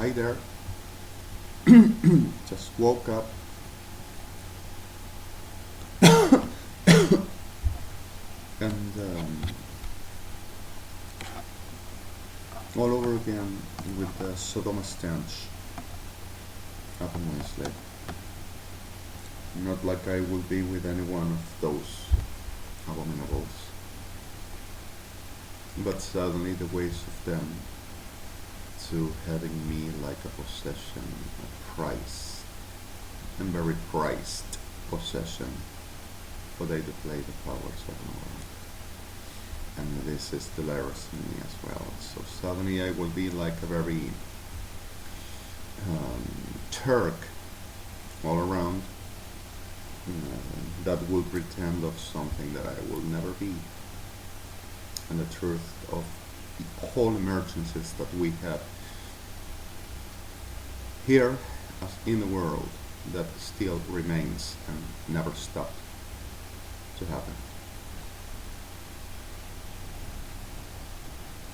Hi there. Just woke up. And all over again with the Sodoma stench up in my sleep. Not like I will be with any one of those abominables, but suddenly the ways of them to having me like a possession, a price, and very prized possession, for they to play the powers of the world. And this is delirious in me as well. So suddenly I will be like a very Turk all around that will pretend of something that I will never be. And the truth of the whole emergencies that we have here as in the world that still remains and never stopped to happen.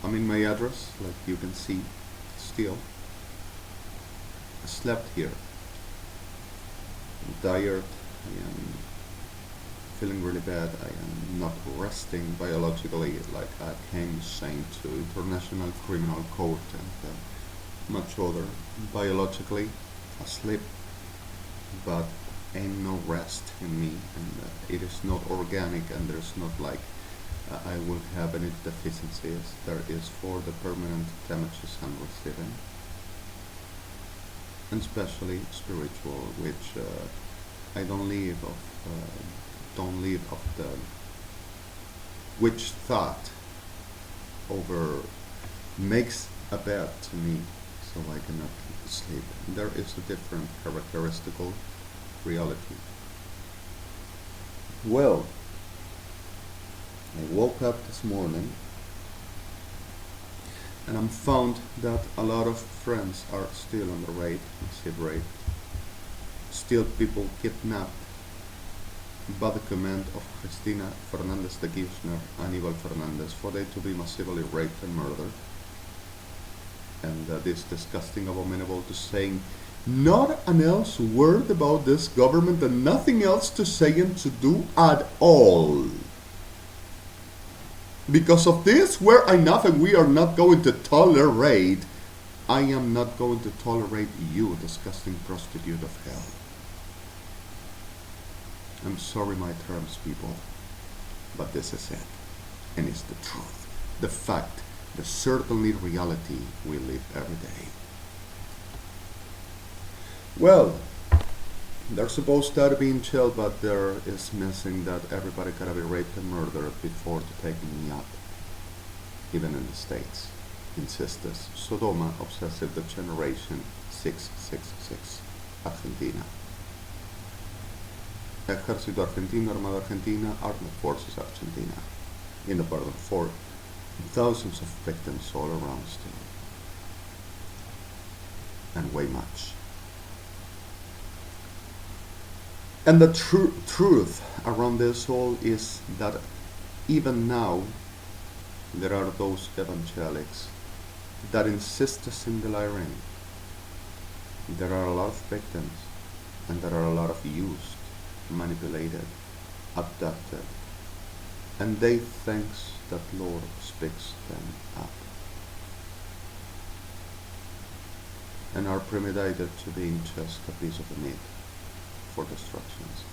I'm in my address, like you can see, still. I slept here. I'm tired, I am feeling really bad, I am not resting biologically like I came saying to International Criminal Court and much other. Biologically asleep, but ain't no rest in me, and it is not organic, and there's not like I will have any deficiencies. There is for the permanent damages I'm receiving, and especially spiritual, which I don't leave of the which thought over makes a bed to me, so I cannot sleep. There is a different characteristical reality. Well, I woke up this morning and I'm found that a lot of friends are still on the raid, massive raid. Still people kidnapped by the command of Cristina Fernandez de Kirchner, Aníbal Fernandez, for they to be massively raped and murdered. And this disgusting abominable to saying not an else word about this government and nothing else to say and to do at all. Because of this, we're enough and we are not going to tolerate. I am not going to tolerate you, disgusting prostitute of hell. I'm sorry my terms, people, but this is it. And it's the truth, the fact, the certainly reality we live every day. Well, they're supposed to be in jail, but there is missing that everybody gotta be raped and murdered before taking me up. Even in the States, insistes Sodoma Obsessive Degeneration 666, Argentina. Ejército Argentino, Armada Argentina, Armed Forces Argentina. In the pardon for thousands of victims all around still. And way much. And the truth around this all is that even now there are those evangelics that insist in delirium. There are a lot of victims, and there are a lot of used, manipulated, abducted, and they think that Lord speaks them up and are premeditated to being just a piece of meat for destructions,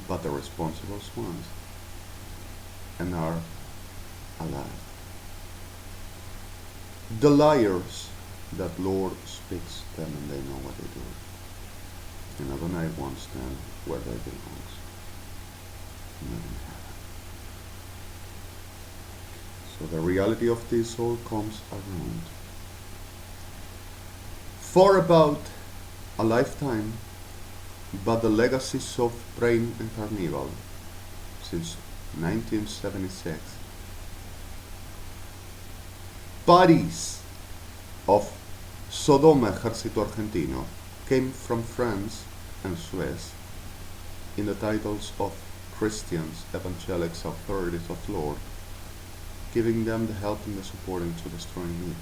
but the responsible ones and are alive. The liars that Lord speaks them and they know what they do. And Adonai wants them where they belong, not in heaven. So the reality of this all comes around. For about a lifetime, but the legacies of Brain and Carnival since 1976, bodies of Sodoma Ejército Argentino came from France and Suez in the titles of Christians, evangelics, authorities of Lord, giving them the help and the support into destroying me.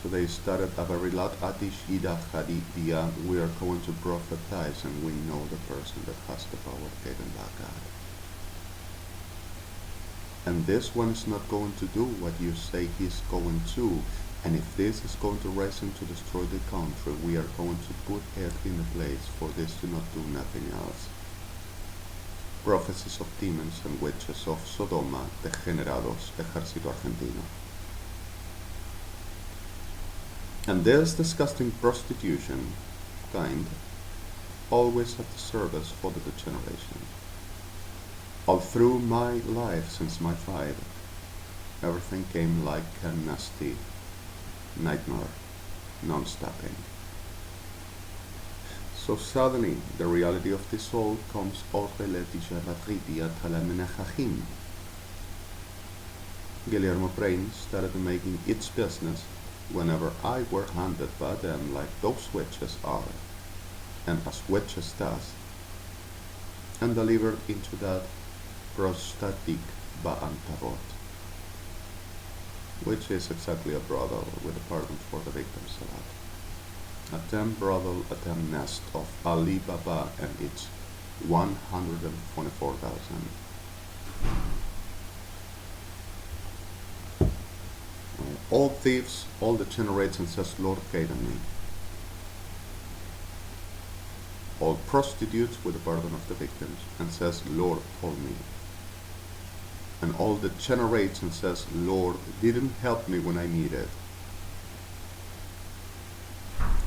So they started BLYTT, GH'EDH'T'AH'E, we are going to prophetize, and we know the person that has the power given by God. And this one is not going to do what you say he's going to. And if this is going to rise him to destroy the country, we are going to put it in a place for this to not do nothing else. Prophecies of demons and witches of Sodoma, degenerados, ejército argentino. And this disgusting prostitution kind always at the service for the generation. All through my life since my fight, everything came like a nasty nightmare, non-stopping. So suddenly, the reality of this all comes GH'EDH'T'H'AH'E. Guillermo Brain started making its business whenever I were handed by them like those witches are, and as witches does, and delivered into that prostatic ba'antarot, which is exactly a brothel with a pardon for the victims of that. A 10 brothel, a 10 nest of Alibaba and its 124,000. All thieves, all degenerates, and says, Lord, guide me. All prostitutes with the pardon of the victims, and says, Lord, hold me. And all degenerates and says, Lord, didn't help me when I needed.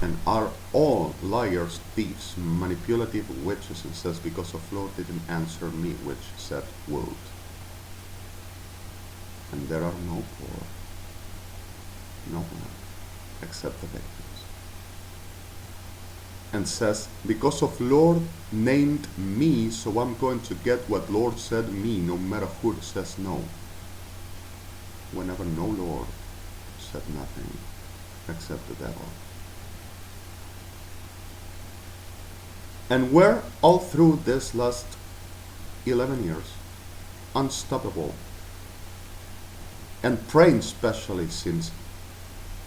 And are all liars, thieves, manipulative witches, and says, because of Lord didn't answer me, which said, would. And there are no poor, no one, except the victims. And says, because of Lord named me, so I'm going to get what Lord said me, no matter who says no. Whenever no Lord said nothing, except the devil. And we're all through this last 11 years, unstoppable, and praying especially since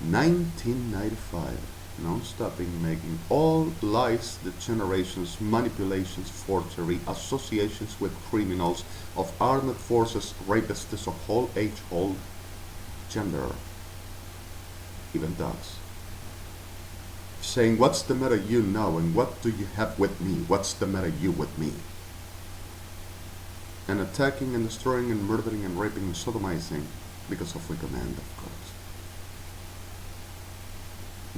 1995, non-stopping, making all lies, degenerations, manipulations, forgery, associations with criminals of armed forces, rapists of all age, all gender, even dogs. Saying, what's the matter you now, and what do you have with me? What's the matter you with me? And attacking and destroying and murdering and raping and sodomizing because of we command, of course.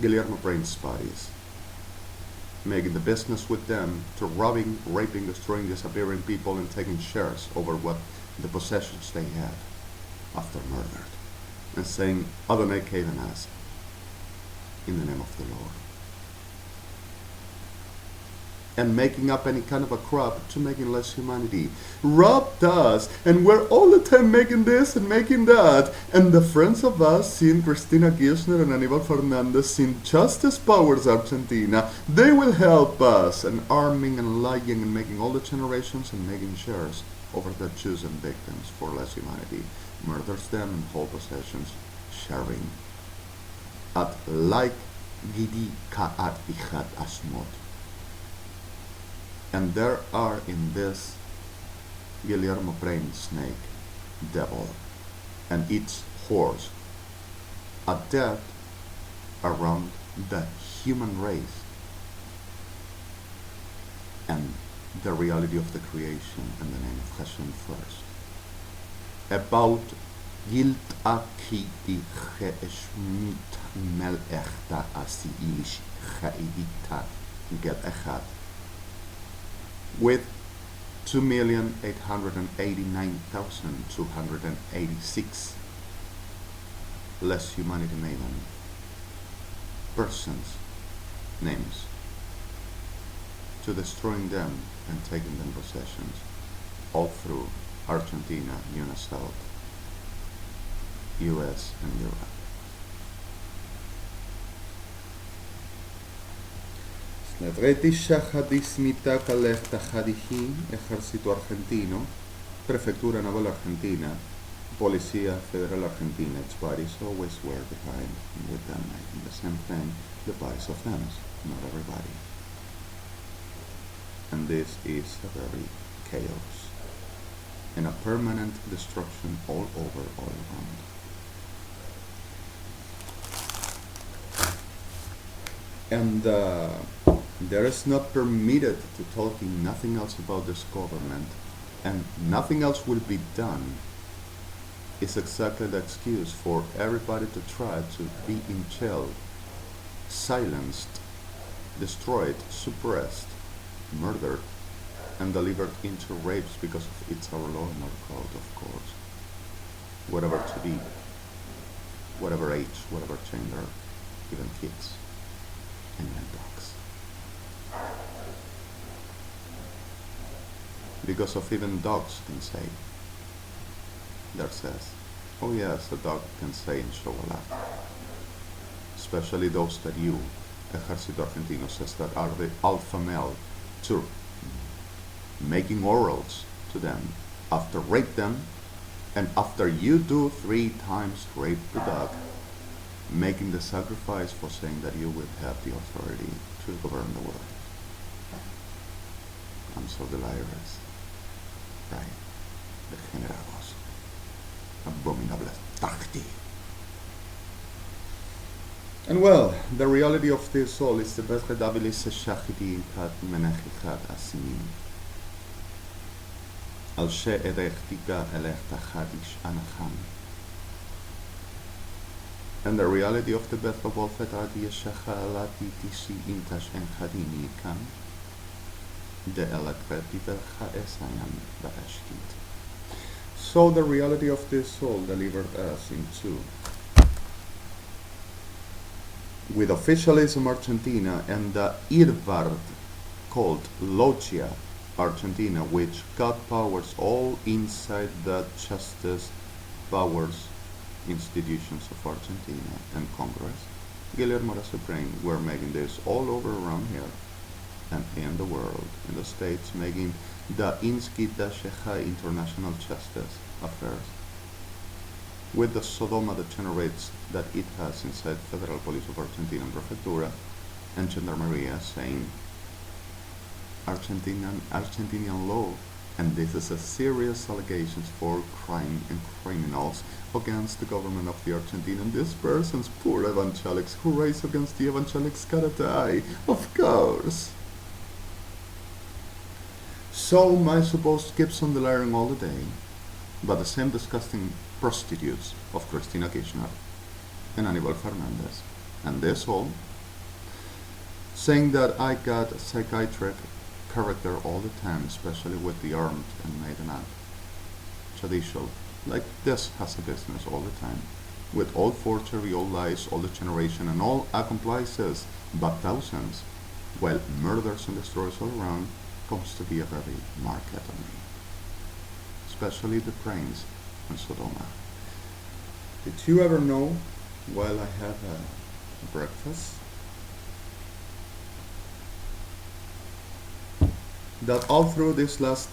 Guillermo Brain's bodies, making the business with them to robbing, raping, destroying, disappearing people and taking shares over what the possessions they have after murdered, and saying, Adonai Kaven us in the name of the Lord. And making up any kind of a crap to making less humanity. Robbed us, and we're all the time making this and making that. And the friends of us, seeing Cristina Kirchner and Aníbal Fernández, seeing Justice Powers Argentina, they will help us, and arming and lying and making all the generations and making shares over their chosen victims for less humanity. Murders them and hold possessions, sharing. At like Gidi Ka'at Ichat Asmod. And there are in this Guillermo Brain snake, devil, and its horse, a death around the human race and the reality of the creation in the name of Hashem first. About GH'EDH'T'AH'E with 2,889,286 less humanity maiden persons names to destroying them and taking them possessions all through Argentina, United States, US and Europe. GH'EDH'T'AH'E, ejército argentino, prefectura naval argentina, Policía Federal Argentina, its bodies always were behind with them making the same thing, the bodies of them, not everybody. And this is a very chaos and a permanent destruction all over, all around. And there is not permitted to talking nothing else about this government, and nothing else will be done. Is exactly the excuse for everybody to try to be in jail, silenced, destroyed, suppressed, murdered, and delivered into rapes because of it's our law and our code, of course. Whatever to be, whatever age, whatever gender, even kids and even dogs. Because of even dogs can say, there says, oh yes, a dog can say and show a lot. Especially those that you, Ejército Argentino, says that are the alpha male, to making orals to them after rape them, and after you do 3 times rape the dog, making the sacrifice for saying that you will have the authority to govern the world. I'm so delirious. Right. Degenerados. Abominable tardi. And well, the reality of this all is the GH'EDH'T'AH'E and the reality of the So the reality of this soul delivered us into with officialism Argentina and the IRVARD called Logia Argentina, which got powers all inside the justice powers institutions of Argentina and Congress. Guillermo Supreme were making this all over around here and in the world, in the States, making the GH'EDH'T'AH'E international justice affairs with the Sodoma degenerates that it has inside Federal Police of Argentina and Prefectura and Gendarmeria saying Argentinian law, and this is a serious allegations for crime and criminals against the government of the Argentina, and this person's poor evangelics who race against the evangelics gotta die, of course. So my supposed keeps on delirium all the day, but the same disgusting prostitutes of Cristina Kirchner and Aníbal Fernández, and this all saying that I got a psychiatric character all the time, especially with the armed and maiden up judicial, like this has a business all the time, with all forgery, all lies, all degeneration, and all accomplices, but thousands, while murders and destroyers all around comes to be a very market on me, especially the brains and Sodoma. Did you ever know, while I have breakfast, that all through this last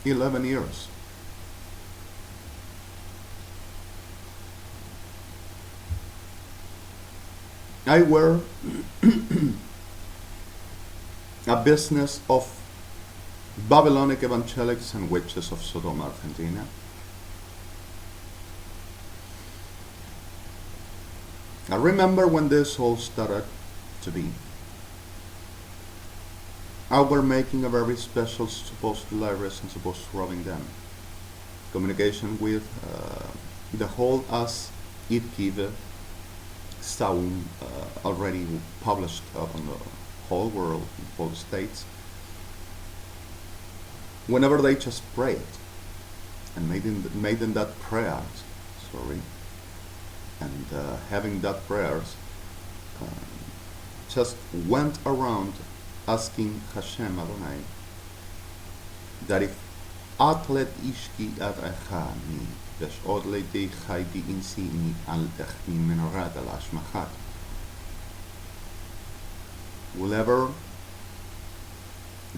years, I were a business of Babylonic evangelics and witches of Sodoma, Argentina. I remember when this all started to be. I were making a very special supposed hilarious and supposed robbing them. Communication with the whole as it give sound already published on the whole world, in all the states. Whenever they just prayed and made in that prayer, and having that prayers, just went around asking Hashem Adonai that if atlet ishki ad'echani v'sh'od leidei chai di'insi mi al techni menorad al ashmachat, will ever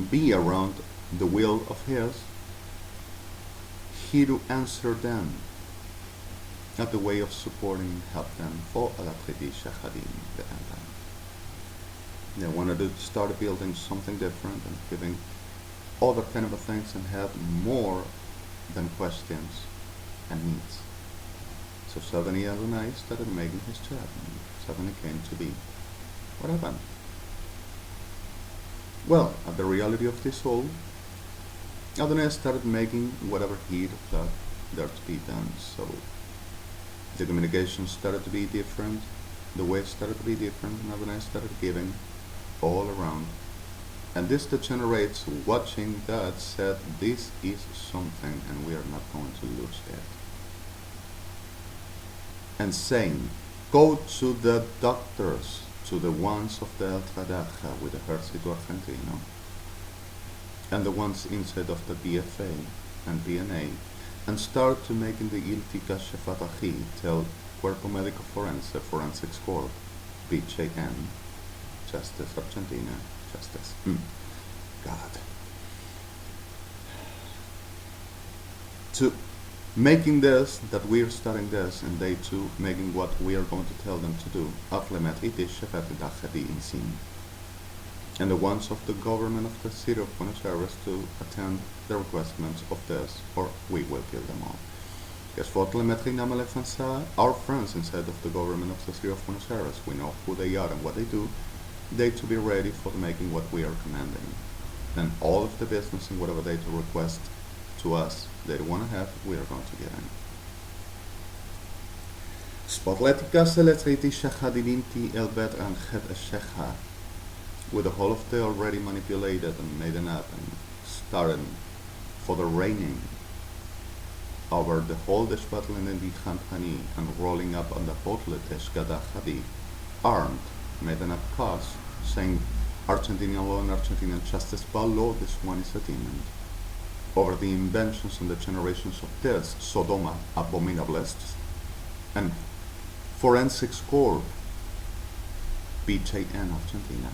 be around the will of his, he to answer them at the way of supporting and help them for GH'EDH'TH'AH'E. They wanted to start building something different and giving other kind of things and have more than questions and needs. So suddenly Adonai started making his chat, and suddenly came to be. What happened? Well, at the reality of this all, Adonai started making whatever he thought there to be done. So the communication started to be different, the way started to be different, and Adonai started giving all around. And this degenerates watching that said, this is something and we are not going to lose it. And saying, go to the doctors, to the ones of the TORÁH with the Ejército Argentino, and the ones inside of the BFA and BNA, and start to making the GH'EDH'TH'AH'E tell Cuerpo Médico Forense, Forensics Corp, BJN, Justice Argentina, Justice. God. To making this, that we're starting this, and they too making what we are going to tell them to do. GH'EDH'TH'AH'E in scene. And the ones of the government of the city of Buenos Aires to attend the requestments of this, or we will kill them all. Our friends inside of the government of the city of Buenos Aires, we know who they are and what they do. They to be ready for making what we are commanding. And all of the business and whatever they to request to us they want to have, we are going to get in. With the whole of the already manipulated and made up and started for the reigning over the whole Desh battle in the company and rolling up on the hotel GH'EDH'TH'AH'E, armed, made up cause, saying Argentinian law and Argentinian justice by law, this one is a demon. Over the inventions and the generations of this Sodoma abominables and Forensics Corp, BJN Argentina.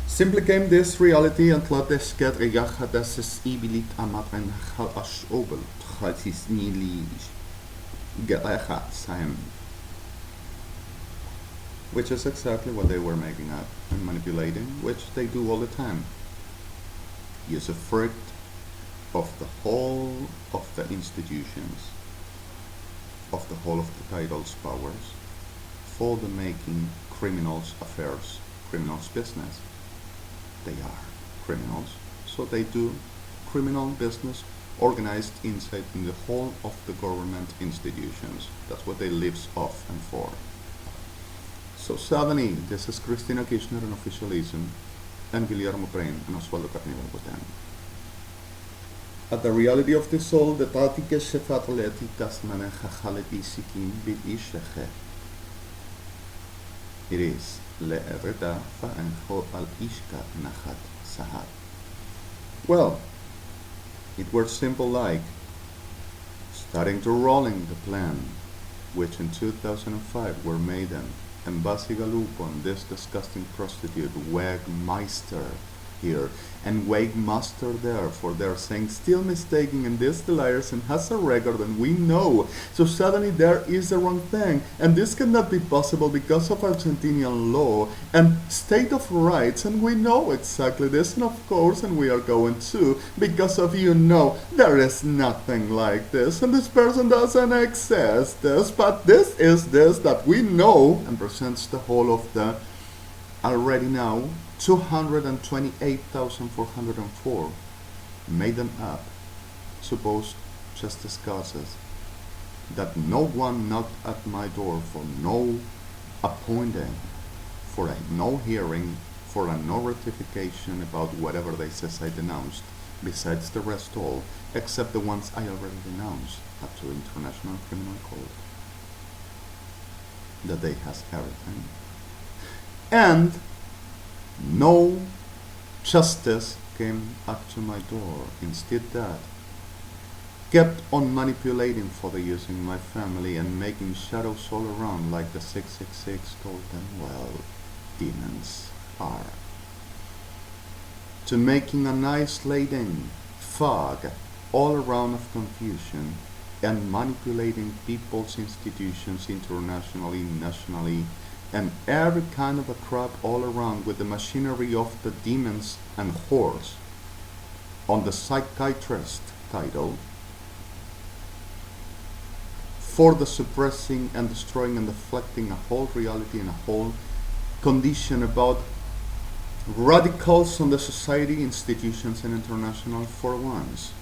Simply came this reality and let us get GH'EDH'TH'AH'E which is exactly what they were making up and manipulating, which they do all the time. Use a fruit of the whole of the institutions, of the whole of the titles, powers, for the making criminals' affairs, criminals' business. They are criminals, so they do criminal business organized inside in the whole of the government institutions. That's what they live off and for. So suddenly, this is Cristina Kirchner and officialism, and Guillermo Pren and Osvaldo Carnival with them. At the reality of the soul, the Tatika Shefatleti Tasmane Chachaleti Sikim Bit Isheche. It is Le'ereta Fa'encho al Ishka Nachat Sahad. Well, it were simple like starting to rolling the plan, which in 2005 were made in Embassy Galupo and this disgusting prostitute Wegmeister here and Wegmaster there, for they're saying still mistaking and this liars and has a record and we know. So suddenly there is a wrong thing and this cannot be possible because of Argentinian law and state of rights, and we know exactly this, and of course, and we are going to, because of there is nothing like this and this person doesn't exist this, but this is this that we know, and presents the whole of the already now 228,404 made them up supposed justice causes that no one knocked at my door for no appointing, for a no hearing, for a no ratification about whatever they says I denounced, besides the rest all, except the ones I already denounced up to International Criminal Court. That they has everything. And no justice came up to my door. Instead that kept on manipulating for the using my family and making shadows all around like the 666 told them, well, demons, are, to making an isolating fog all around of confusion and manipulating people's institutions internationally, nationally, and every kind of a crap all around with the machinery of the demons and whores on the psychiatrist title for the suppressing and destroying and deflecting a whole reality and a whole condition about radicals on the society, institutions, and international for once.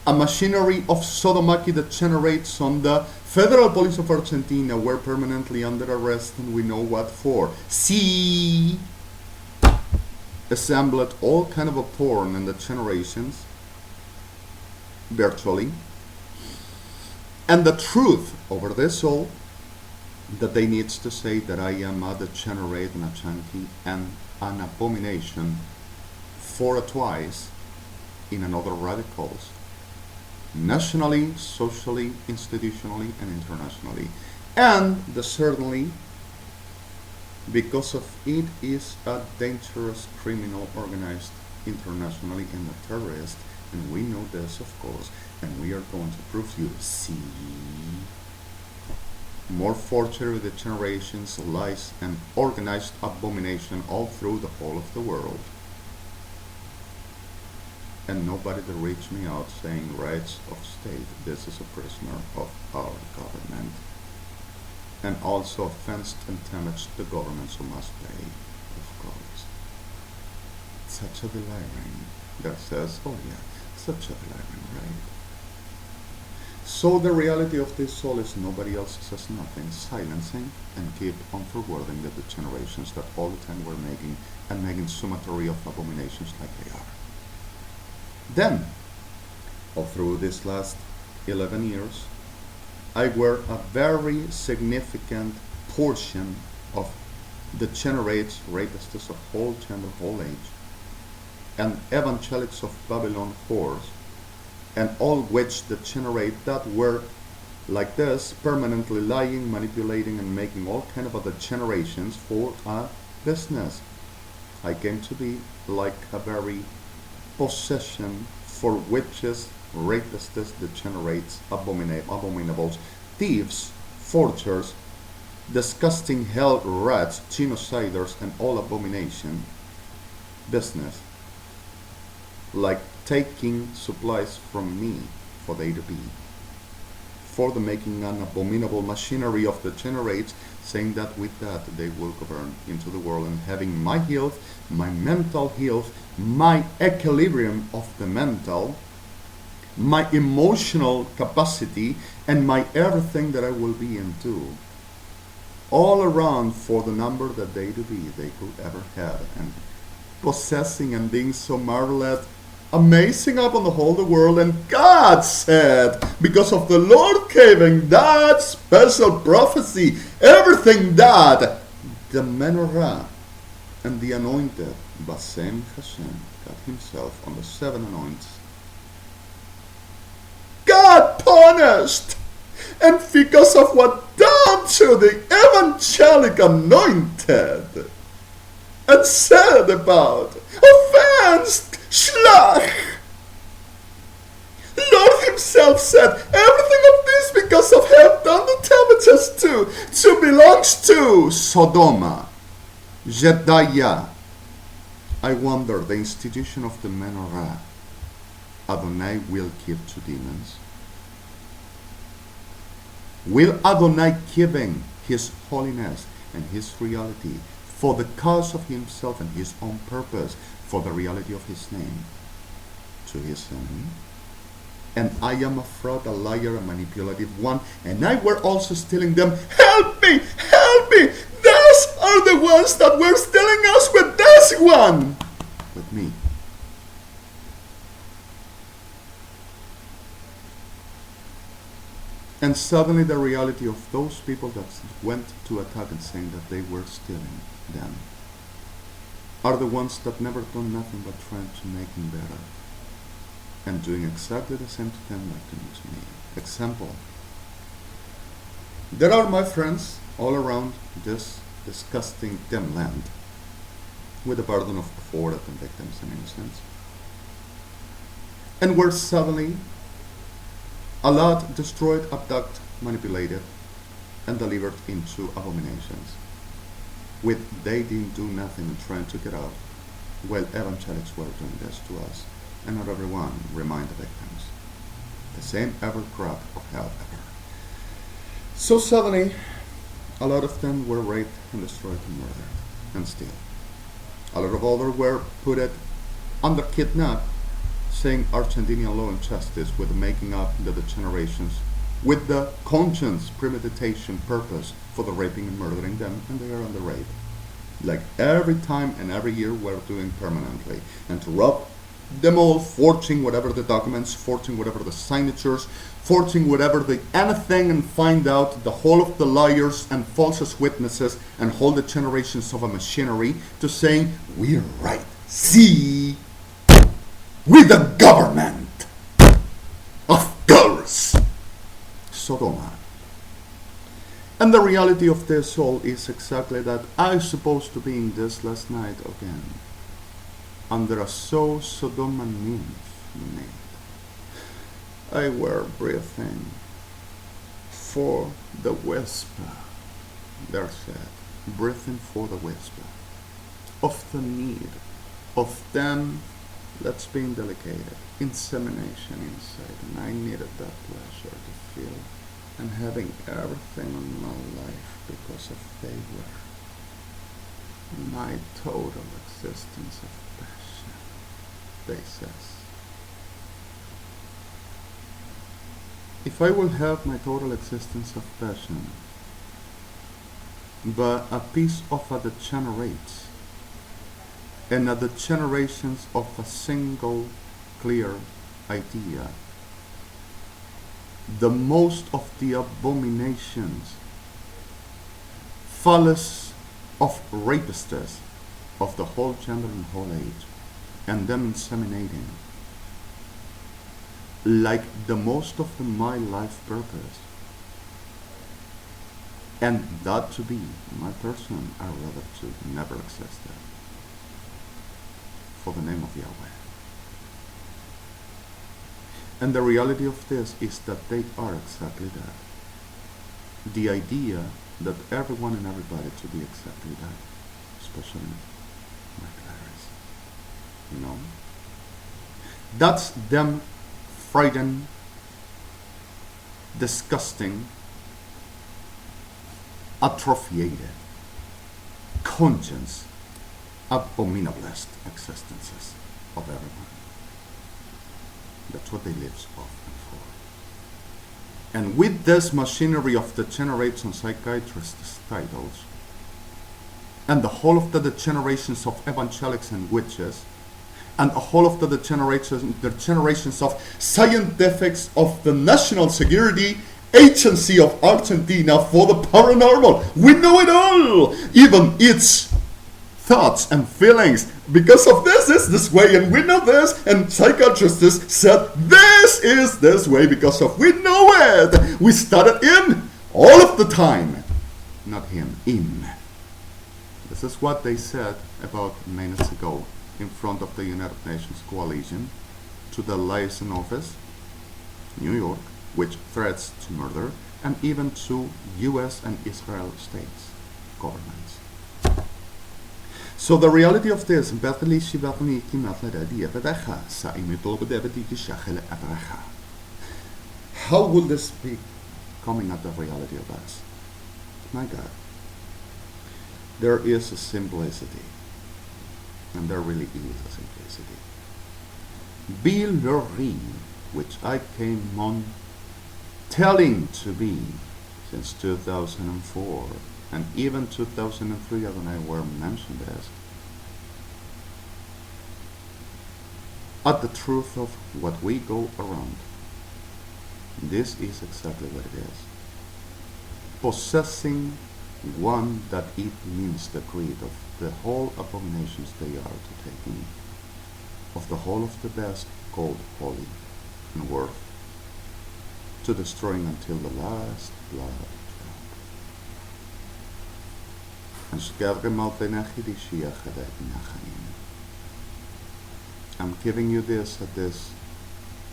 A machinery of sodomaki that generates on the Federal Police of Argentina were permanently under arrest, and we know what for. See, assembled all kind of a porn in the generations, virtually, and the truth over this all, that they needs to say that I am a degenerate and a junkie and an abomination for a twice in another radicals, nationally, socially, institutionally, and internationally. And the certainly, because of it is a dangerous criminal organized internationally and a terrorist, and we know this of course, and we are going to prove you. See, more forgery, degenerations, lies, and organized abomination all through the whole of the world. And nobody to reach me out saying rights of state, this is a prisoner of our government, and also offense and damage the government, so must pay, of course. Such a delirium that says, oh yeah, such a delirium, right? So the reality of this all is nobody else says nothing, silencing and keep on forwarding the degenerations that all the time we're making, and making summatory of abominations like they are. Then, all through this last 11 years, I were a very significant portion of degenerates, rapists of whole gender, whole age, and evangelics of Babylon whores, and all which degenerate that were like this, permanently lying, manipulating, and making all kind of other generations for a business. I came to be like a very possession for witches, rapists, degenerates, abominables, thieves, forgers, disgusting hell rats, genociders, and all abomination business, like taking supplies from me for the A to B, for the making an abominable machinery of the generates, saying that with that they will govern into the world, and having my health, my mental health, my equilibrium of the mental, my emotional capacity, and my everything that I will be into, all around for the number that they to be they could ever have, and possessing and being so marvelous, amazing up on the whole the world. And God said, because of the Lord giving that special prophecy, everything that the menorah and the anointed Basem Hashem, God himself, on the 7 anoints, God punished, and because of what done to the evangelic anointed, and said about offense, Schlag. Lord himself said, everything of this because of have done the damages to belongs to Sodoma, Jedaiah. I wonder, the institution of the menorah, Adonai will give to demons. Will Adonai giving his holiness and his reality for the cause of himself and his own purpose, for the reality of his name, to his enemy? And I am a fraud, a liar, a manipulative one, and I were also stealing them. Help me! Help me! Those are the ones that were stealing us with this one! With me. And suddenly the reality of those people that went to attack and saying that they were stealing them are the ones that never done nothing but trying to make him better, and doing exactly the same to them like doing to me. Example. There are my friends all around this disgusting dim land with the burden of forward and victims and innocents. And where suddenly a lot destroyed, abducted, manipulated, and delivered into abominations, with they didn't do nothing and trying to get out, while evangelics were doing this to us, and not everyone remained the victims. The same ever crop of hell ever. So suddenly, a lot of them were raped and destroyed and murdered, and still. A lot of others were put it under kidnap, saying Argentinian law and justice with the making up the generations, with the conscience, premeditation, purpose for the raping and murdering them, and they are under rape. Like every time and every year we're doing permanently. And to rob them all, forging whatever the documents, forging whatever the signatures, forging whatever the anything, and find out the whole of the liars and false witnesses, and hold the generations of a machinery to saying, we're right. See? With the government. Of course. Sodoma. And the reality of this all is exactly that I was supposed to be in this last night again, under a so Sodoma nymph. I were breathing for the whisper, there said, breathing for the whisper of the need of them that's being delegated, insemination inside, and I needed that pleasure to feel and having everything in my life because of they were my total existence of passion, they says. If I will have my total existence of passion, but a piece of a degenerates, and the generations of a single clear idea, the most of the abominations, follies of rapists of the whole gender and whole age, and them inseminating, like the most of my life purpose, and that to be my person, I rather to never exist there, for the name of Yahweh. And the reality of this is that they are exactly that. The idea that everyone and everybody to be exactly that, especially my Clarice. You know? That's them frightened, disgusting, atrophied, conscience, abominablest existences of everyone. That's what they live of and for. And with this machinery of the generations psychiatrists' titles, and the whole of the generations of evangelics and witches, and the whole of the generations of scientifics of the National Security Agency of Argentina for the paranormal. We know it all, even its thoughts and feelings. Because of this is this way, and we know this, and psychiatrists said this is this way because of we know it. We started in all of the time, not him, him. This is what they said about minutes ago in front of the United Nations coalition to the liaison office, New York, which threats to murder, and even to US and Israel states, governments. So the reality of this, how will this be coming at the reality of us? My God, there is a simplicity, and there really is a simplicity. BLYTT, which I came on telling to be since 2004, and even 2003 when I were mentioned as, at the truth of what we go around. This is exactly what it is. Possessing one that it means the creed of the whole abominations they are to take in, of the whole of the best called holy and worth, to destroying until the last blood drop. GH'EDH'TH'AH'E. I'm giving you this at this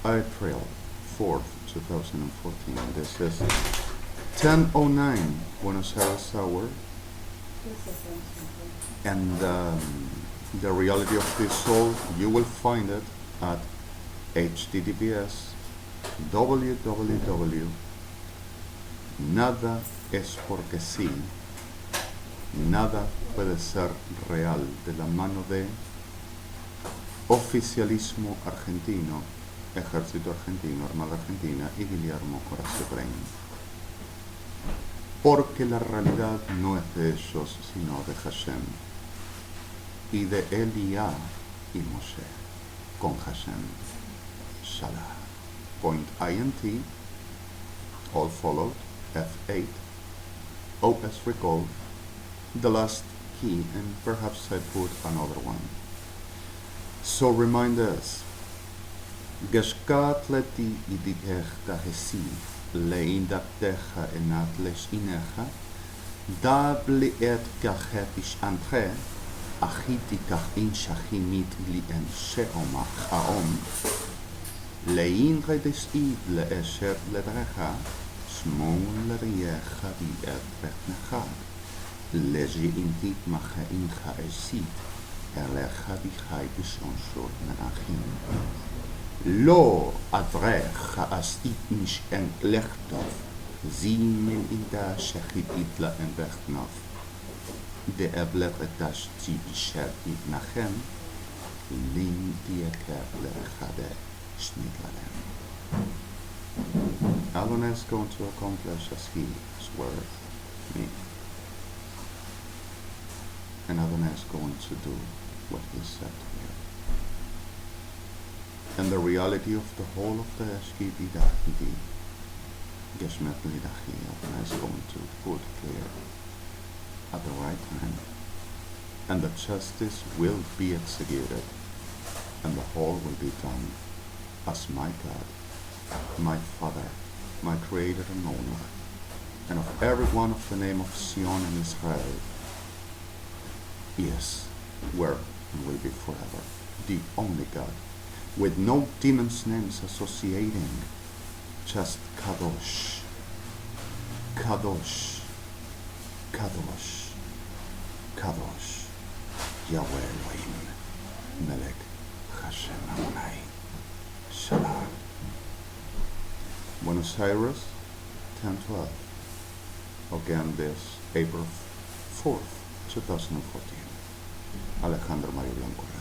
April 4th, 2014. This is 10:09 Buenos Aires hour, and the reality of this soul, you will find it at https www nada es porque sí, nada puede ser real, de la mano de oficialismo argentino, ejército argentino, armada argentina y Guillermo Horacio Brain. Porque la realidad no es de ellos, sino de Hashem, y de GH'EDH'TH'AH'E con Hashem. Shalah. Point INT, all followed, F8, OS recall, the last key, and perhaps I put another one. So remind us, GH'EDH'TH'AH'E GH'EDH'TH'AH'E BLYTT GH'EDH'TH'AH'E GH'I'MH'TH שמון לרייך ביעברך לג'י'מה'ת' מחאינך אסית אליך בחי בשונשור מנחים לא אברך אסית משען לכתוב זימן אינדה GH'EDH'TH'AH'E דאבלת אתשתי GH'EDH'TH'AH'E לין תייקר לרחדה שניגלם. Adonai is going to accomplish as he swears me. And Adonai is going to do what he said to me. And the reality of the whole of the GH'EDH'TH'AH'E, GH'EDH'TH'AH'E, Adonai is going to put clear at the right time. And the justice will be executed. And the whole will be done as my God, my Father, my Creator and Owner, and of every one of the name of Zion and Israel, is, were, and will be forever, the only God, with no demons' names associating, just Kadosh, Kadosh, Kadosh, Kadosh, Yahweh Elohim, Melech, Hashem Adonai, Shalom. Buenos Aires, 10/12. Again this April 4th, 2014. Alejandro Mario Blanco.